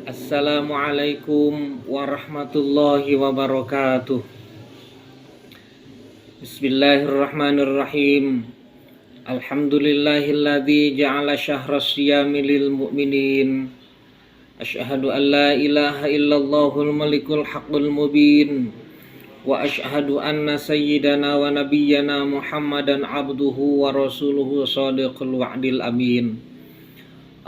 Assalamualaikum warahmatullahi wabarakatuh. Bismillahirrahmanirrahim. Alhamdulillahilladzi ja'ala syahras siyami lil mu'minin. Asyhadu an la ilaha illallahul malikul haqqul mubin. Wa asyhadu anna sayyidana wa nabiyyana Muhammadan abduhu wa rasuluhu shadiqul wa'dil amin.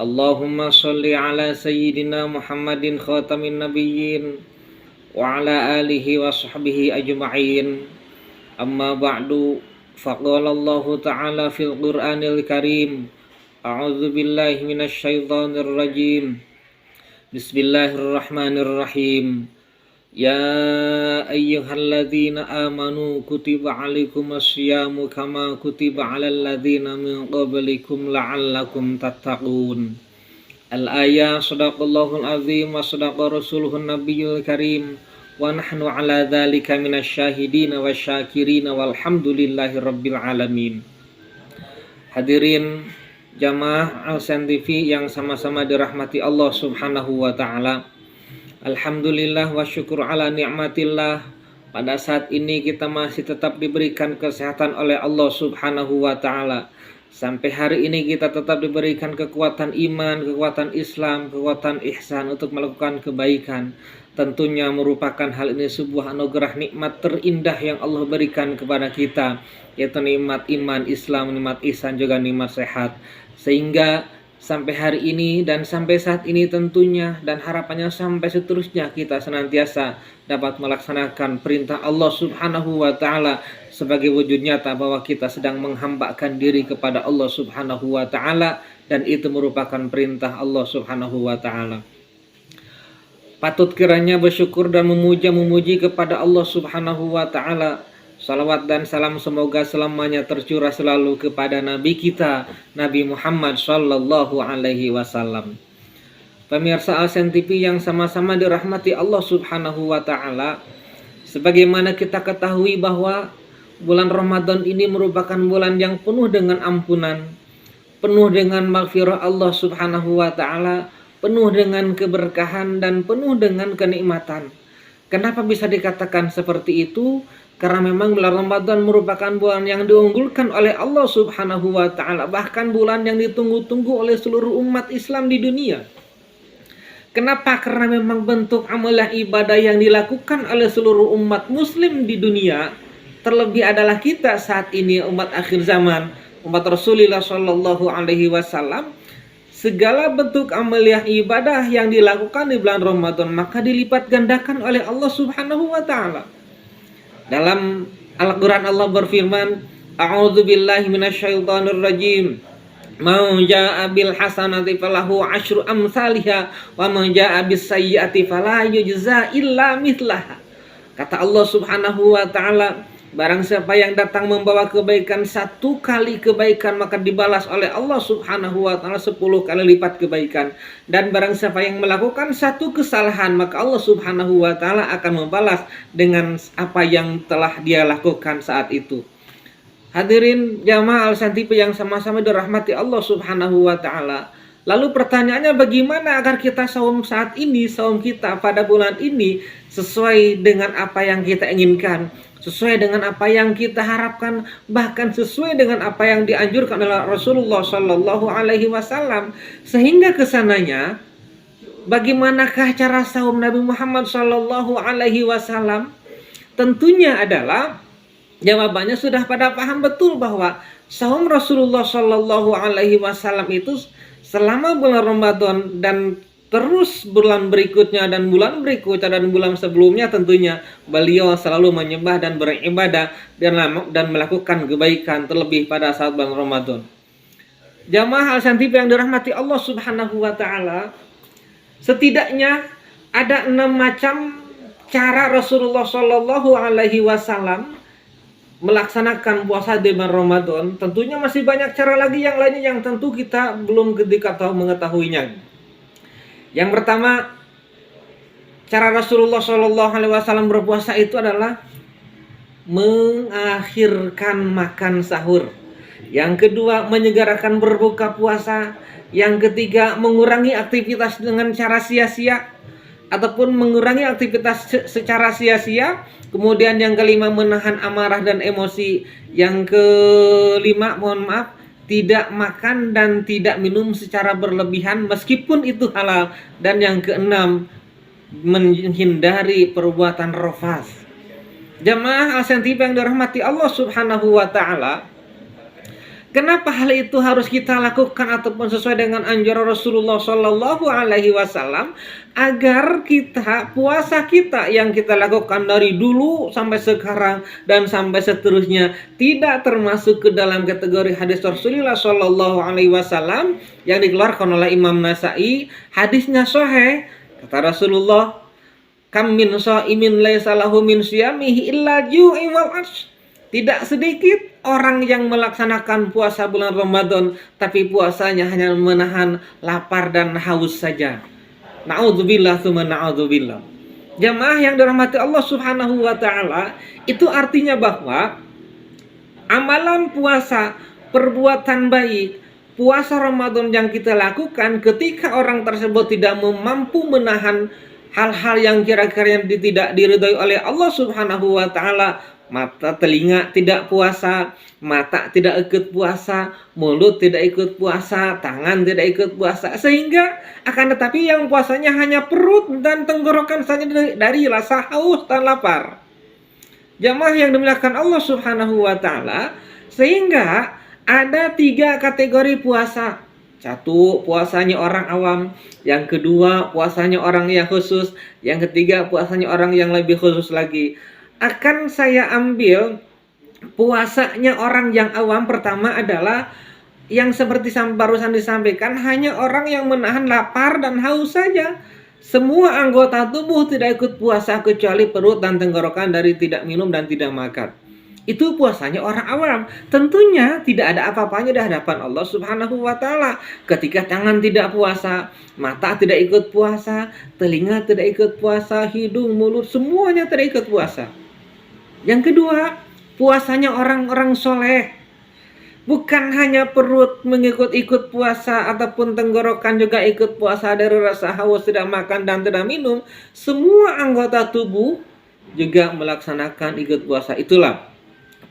Allahumma sholli ala sayyidina Muhammadin khatamin nabiyyin wa ala alihi wa sahbihi ajma'in. Amma ba'du, faqala Allah ta'ala fil Qur'anil Karim. A'udzu billahi minasy syaithanir rajim. Bismillahirrahmanirrahim. Ya ayyuhalladzina amanu kutiba alaikumus syiyamu kama kutiba alal ladzina min qablikum la'allakum tattaqun. Al-ayah. Shadaqallahul azim wa shadaqa rasuluhun nabiyyul karim wa nahnu ala dzalika minasyahidin wasyakirin walhamdulillahi rabbil alamin. Hadirin jamaah Al-Sen TV yang sama-sama dirahmati Allah Subhanahu wa taala. Alhamdulillah wa syukur ala ni'matillah. Pada saat ini kita masih tetap diberikan kesehatan oleh Allah Subhanahu wa ta'ala. Sampai hari ini kita tetap diberikan kekuatan iman, kekuatan Islam, kekuatan ihsan untuk melakukan kebaikan. Tentunya merupakan hal ini sebuah anugerah nikmat terindah yang Allah berikan kepada kita, yaitu nikmat iman, Islam, nikmat ihsan, juga nikmat sehat. Sehingga sampai hari ini dan sampai saat ini tentunya dan harapannya sampai seterusnya kita senantiasa dapat melaksanakan perintah Allah Subhanahu wa ta'ala sebagai wujud nyata bahwa kita sedang menghambakan diri kepada Allah Subhanahu wa ta'ala, dan itu merupakan perintah Allah Subhanahu wa ta'ala. Patut kiranya bersyukur dan memuji kepada Allah Subhanahu wa ta'ala. Salawat dan salam semoga selamanya tercurah selalu kepada Nabi kita, Nabi Muhammad sallallahu alaihi wasallam. Pemirsa Al-Sen TV yang sama-sama dirahmati Allah Subhanahu wa taala, sebagaimana kita ketahui bahwa bulan Ramadan ini merupakan bulan yang penuh dengan ampunan, penuh dengan maghfirah Allah Subhanahu wa taala, penuh dengan keberkahan dan penuh dengan kenikmatan. Kenapa bisa dikatakan seperti itu? Karena memang bulan Ramadan merupakan bulan yang diunggulkan oleh Allah Subhanahu wa ta'ala, bahkan bulan yang ditunggu-tunggu oleh seluruh umat Islam di dunia. Kenapa? Karena memang bentuk amalah ibadah yang dilakukan oleh seluruh umat muslim di dunia, terlebih adalah kita saat ini umat akhir zaman, umat Rasulullah sallallahu alaihi wasallam. Segala bentuk amalah ibadah yang dilakukan di bulan Ramadan maka dilipat gandakan oleh Allah Subhanahu wa ta'ala. Dalam Al-Quran Allah berfirman, A'udzu billahi minasyaitonir rajim. Man jaa'a bil hasanati falahu asyru amsalihha wa man jaa'a bis sayyi'ati fala yujza illa mithlaha. Kata Allah Subhanahu wa ta'ala, barang siapa yang datang membawa kebaikan satu kali kebaikan maka dibalas oleh Allah Subhanahu wa ta'ala 10 kali lipat kebaikan. Dan barang siapa yang melakukan satu kesalahan maka Allah Subhanahu wa ta'ala akan membalas dengan apa yang telah dia lakukan saat itu. Hadirin jamaah Al-Sen TV yang sama-sama dirahmati Allah Subhanahu wa ta'ala. Lalu pertanyaannya, bagaimana agar kita saum saat ini, saum kita pada bulan ini sesuai dengan apa yang kita inginkan, sesuai dengan apa yang kita harapkan, bahkan sesuai dengan apa yang dianjurkan oleh Rasulullah sallallahu alaihi wasallam. Sehingga kesananya, bagaimanakah cara saum Nabi Muhammad sallallahu alaihi wasallam? Tentunya adalah jawabannya sudah pada paham betul bahwa saum Rasulullah sallallahu alaihi wasallam itu selama bulan Ramadan dan terus bulan berikutnya dan bulan berikutnya dan bulan sebelumnya, tentunya beliau selalu menyembah dan beribadah dan melakukan kebaikan, terlebih pada saat bulan Ramadan. Jamaah Al-Sen TV yang dirahmati Allah Subhanahu wa ta'ala, setidaknya ada 6 macam cara Rasulullah Shallallahu alaihi wasallam melaksanakan puasa di bulan Ramadan. Tentunya masih banyak cara lagi yang lainnya yang tentu kita belum ketika tahu mengetahuinya. Yang pertama, cara Rasulullah Shallallahu alaihi wasallam berpuasa itu adalah mengakhirkan makan sahur. Yang kedua, menyegerakan berbuka puasa. Yang ketiga, mengurangi aktivitas dengan cara sia-sia ataupun mengurangi aktivitas secara sia-sia. Kemudian yang kelima, menahan amarah dan emosi. Yang kelima, mohon maaf, tidak makan dan tidak minum secara berlebihan meskipun itu halal. Dan yang keenam, menghindari perbuatan rafas. Jamaah al-santib yang dirahmati Allah Subhanahu wa taala, kenapa hal itu harus kita lakukan ataupun sesuai dengan anjuran Rasulullah Shallallahu Alaihi Wasallam, agar puasa kita yang kita lakukan dari dulu sampai sekarang dan sampai seterusnya tidak termasuk ke dalam kategori hadis Rasulullah Shallallahu Alaihi Wasallam yang dikeluarkan oleh Imam Nasai. Hadisnya sahih, kata Rasulullah, kam min shaimin laisa lahu min siyamihi illa ju'i wal 'ash. Tidak sedikit orang yang melaksanakan puasa bulan Ramadan tapi puasanya hanya menahan lapar dan haus saja. Na'udzubillah tsumma na'udzubillah. Jamaah yang dirahmati Allah Subhanahu wa taala, itu artinya bahwa amalan puasa, perbuatan baik, puasa Ramadan yang kita lakukan ketika orang tersebut tidak mampu menahan hal-hal yang kira-kira tidak diridhoi oleh Allah Subhanahu wa taala, mata telinga tidak puasa, mata tidak ikut puasa, mulut tidak ikut puasa, tangan tidak ikut puasa, sehingga akan tetapi yang puasanya hanya perut dan tenggorokan saja dari rasa haus dan lapar. Jamaah yang dimuliakan Allah Subhanahu wa taala, sehingga ada 3 kategori puasa. Satu, puasanya orang awam. Yang kedua, puasanya orang yang khusus. Yang ketiga, puasanya orang yang lebih khusus lagi. Akan saya ambil puasanya orang yang awam. Pertama adalah yang seperti barusan disampaikan, hanya orang yang menahan lapar dan haus saja. Semua anggota tubuh tidak ikut puasa kecuali perut dan tenggorokan dari tidak minum dan tidak makan. Itu puasanya orang awam. Tentunya tidak ada apa-apanya di hadapan Allah Subhanahu wa taala. Ketika tangan tidak puasa, mata tidak ikut puasa, telinga tidak ikut puasa, hidung, mulut, semuanya tidak ikut puasa. Yang kedua, puasanya orang-orang soleh. Bukan hanya perut mengikut-ikut puasa ataupun tenggorokan juga ikut puasa dari rasa haus, tidak makan dan tidak minum. Semua anggota tubuh juga melaksanakan ikut puasa. Itulah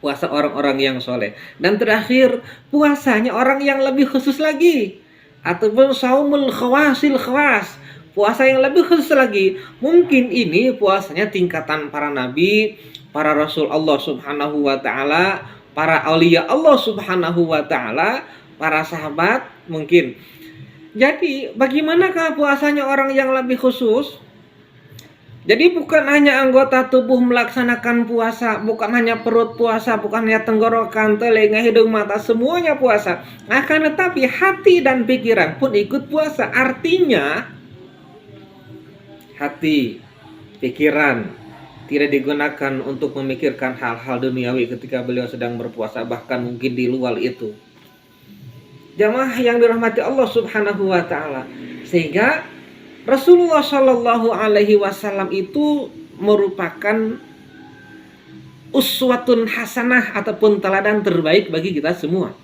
puasa orang-orang yang soleh. Dan terakhir, puasanya orang yang lebih khusus lagi, ataupun saumul khawasil khawas, puasa yang lebih khusus lagi. Mungkin ini puasanya tingkatan para nabi, para rasul Allah Subhanahu wa taala, para aulia Allah Subhanahu wa taala, para sahabat mungkin. Jadi bagaimanakah puasanya orang yang lebih khusus? Jadi bukan hanya anggota tubuh melaksanakan puasa, bukan hanya perut puasa, bukan hanya tenggorokan, telinga, hidung, mata, semuanya puasa. Akan tetapi hati dan pikiran pun ikut puasa. Artinya hati, pikiran tidak digunakan untuk memikirkan hal-hal duniawi ketika beliau sedang berpuasa, bahkan mungkin di luar itu. Jamaah yang dirahmati Allah Subhanahu wa taala, sehingga Rasulullah Shallallahu Alaihi Wasallam itu merupakan uswatun hasanah ataupun teladan terbaik bagi kita semua.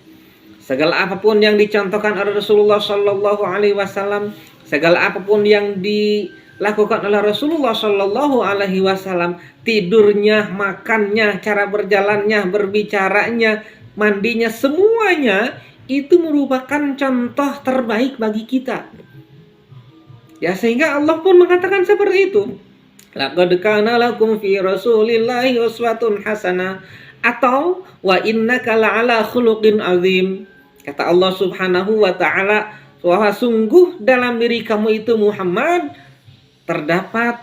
Segala apapun yang dicontohkan oleh Rasulullah Shallallahu Alaihi Wasallam, segala apapun yang dilakukan oleh Rasulullah Shallallahu Alaihi Wasallam, tidurnya, makannya, cara berjalannya, berbicaranya, mandinya, semuanya itu merupakan contoh terbaik bagi kita. Ya, sehingga Allah pun mengatakan seperti itu. Laqad kana lakum fi Rasulillahi uswatun hasanah, atau wa innaka la'ala khuluqin azim. Kata Allah Subhanahu wa taala, bahwa sungguh dalam diri kamu itu Muhammad terdapat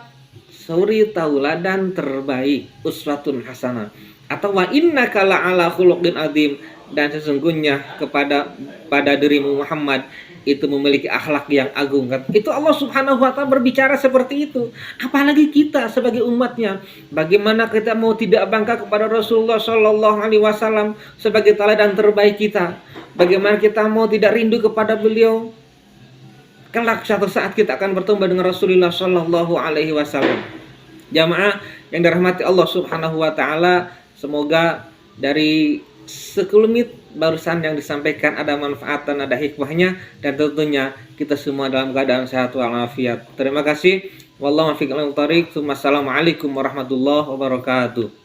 suri tauladan terbaik, uswatun hasanah. Atau wa innaka la'ala khuluqin azim, dan sesungguhnya pada dirimu Muhammad itu memiliki akhlak yang agung. Itu Allah Subhanahu wa taala berbicara seperti itu. Apalagi kita sebagai umatnya, bagaimana kita mau tidak bangga kepada Rasulullah Shallallahu Alaihi Wasallam sebagai teladan terbaik kita? Bagaimana kita mau tidak rindu kepada beliau? Kelak suatu saat kita akan bertemu dengan Rasulullah Shallallahu Alaihi Wasallam. Jamaah yang dirahmati Allah Subhanahu wa taala, semoga dari sekelumit barusan yang disampaikan ada manfaat dan ada hikmahnya, dan tentunya kita semua dalam keadaan sehat walafiat. Terima kasih. Wallahu muwaffiq ila thoriq. Wassalamualaikum warahmatullahi wabarakatuh.